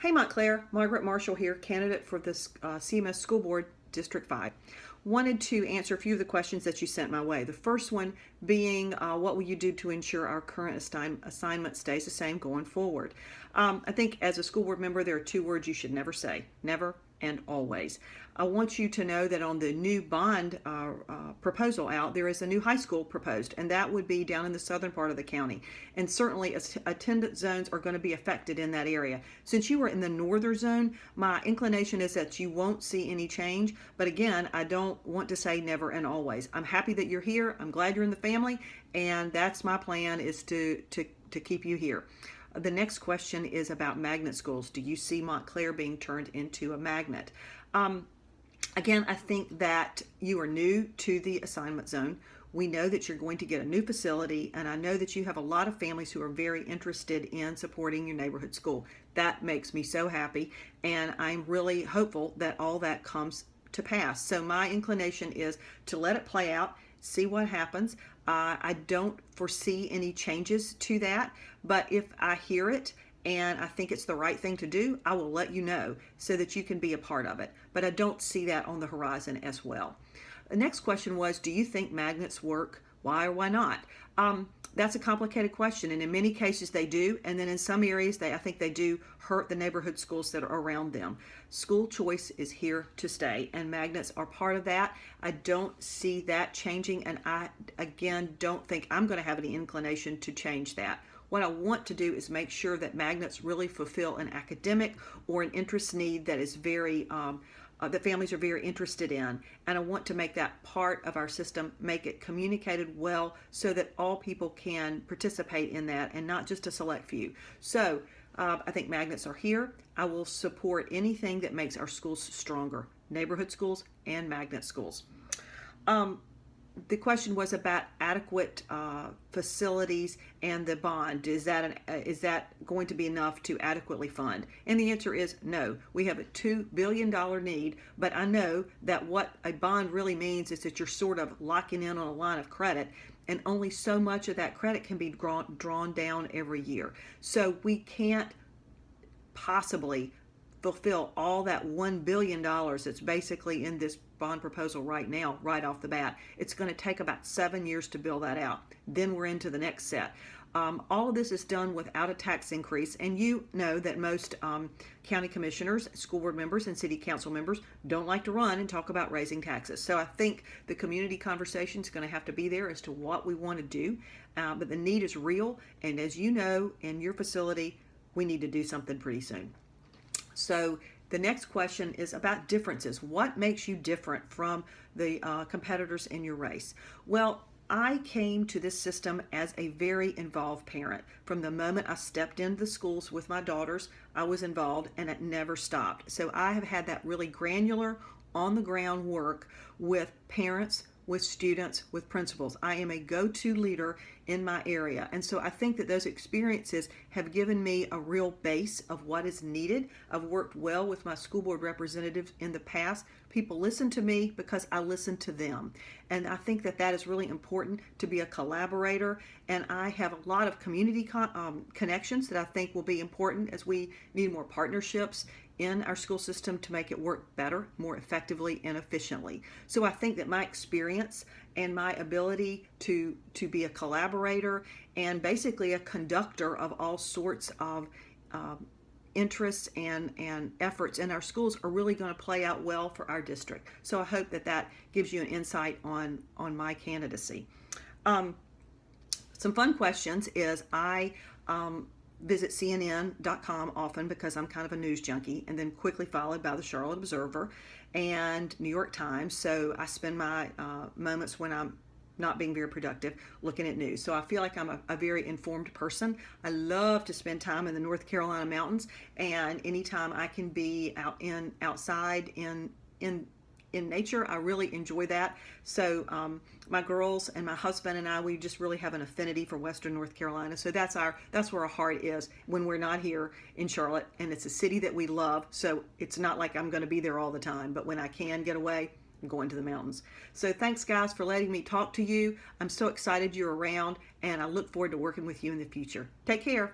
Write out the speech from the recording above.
Hey Montclaire, Margaret Marshall here, candidate for the CMS School Board District 5. Wanted to answer a few of the questions that you sent my way. The first one being, what will you do to ensure our current assignment stays the same going forward? I think as a school board member, there are two words you should never say: never and always. I want you to know that on the new bond proposal out, there is a new high school proposed, and that would be down in the southern part of the county. And certainly attendance zones are going to be affected in that area. Since you are in the northern zone, my inclination is that you won't see any change. But again, I don't want to say never and always. I'm happy that you're here. I'm glad you're in the family, and that's my plan, is to keep you here. The next question is about magnet schools. Do you see Montclaire being turned into a magnet? Again, I think that you are new to the assignment zone. We know that you're going to get a new facility, and I know that you have a lot of families who are very interested in supporting your neighborhood school. That makes me so happy, and I'm really hopeful that all that comes to pass. So my inclination is to let it play out, see what happens. I don't foresee any changes to that, but if I hear it and I think it's the right thing to do, I will let you know so that you can be a part of it. But I don't see that on the horizon as well. The next question was, do you think magnets work? Why or why not? That's a complicated question, and in many cases they do, and then in some areas I think they do hurt the neighborhood schools that are around them. School choice is here to stay, and magnets are part of that. I don't see that changing, and I, again, don't think I'm going to have any inclination to change that. What I want to do is make sure that magnets really fulfill an academic or an interest need that is very that families are very interested in, and I want to make that part of our system, make it communicated well so that all people can participate in that and not just a select few. So I think magnets are here. I will support anything that makes our schools stronger, neighborhood schools and magnet schools. The question was about adequate facilities and the bond. Is that going to be enough to adequately fund? And the answer is no. We have a $2 billion need, but I know that what a bond really means is that you're sort of locking in on a line of credit, and only so much of that credit can be drawn down every year. So we can't possibly fulfill all that $1 billion that's basically in this bond proposal right now, right off the bat. It's going to take about 7 years to build that out. Then we're into the next set. All of this is done without a tax increase, and you know that most county commissioners, school board members, and city council members don't like to run and talk about raising taxes. So I think the community conversation is going to have to be there as to what we want to do, but the need is real, and as you know, in your facility, we need to do something pretty soon. So the next question is about differences. What makes you different from the competitors in your race? Well, I came to this system as a very involved parent. From the moment I stepped into the schools with my daughters, I was involved, and it never stopped. So I have had that really granular, on-the-ground work with parents, with students, with principals. I am a go-to leader in my area. And so I think that those experiences have given me a real base of what is needed. I've worked well with my school board representatives in the past. People listen to me because I listen to them. And I think that that is really important, to be a collaborator. And I have a lot of community connections that I think will be important as we need more partnerships in our school system to make it work better, more effectively, and efficiently. So I think that my experience and my ability to be a collaborator and basically a conductor of all sorts of interests and efforts in our schools are really going to play out well for our district. So I hope that that gives you an insight on my candidacy. Some fun questions is I visit CNN.com often because I'm kind of a news junkie, and then quickly followed by the Charlotte Observer and New York Times. So I spend my moments when I'm not being very productive looking at news. So I feel like I'm a very informed person. I love to spend time in the North Carolina mountains, and anytime I can be outside in nature, I really enjoy that. So my girls and my husband and I, we just really have an affinity for Western North Carolina. So that's where our heart is when we're not here in Charlotte, and it's a city that we love. So it's not like I'm going to be there all the time, but when I can get away, I'm going to the mountains. So thanks guys for letting me talk to you. I'm so excited you're around, and I look forward to working with you in the future. Take care.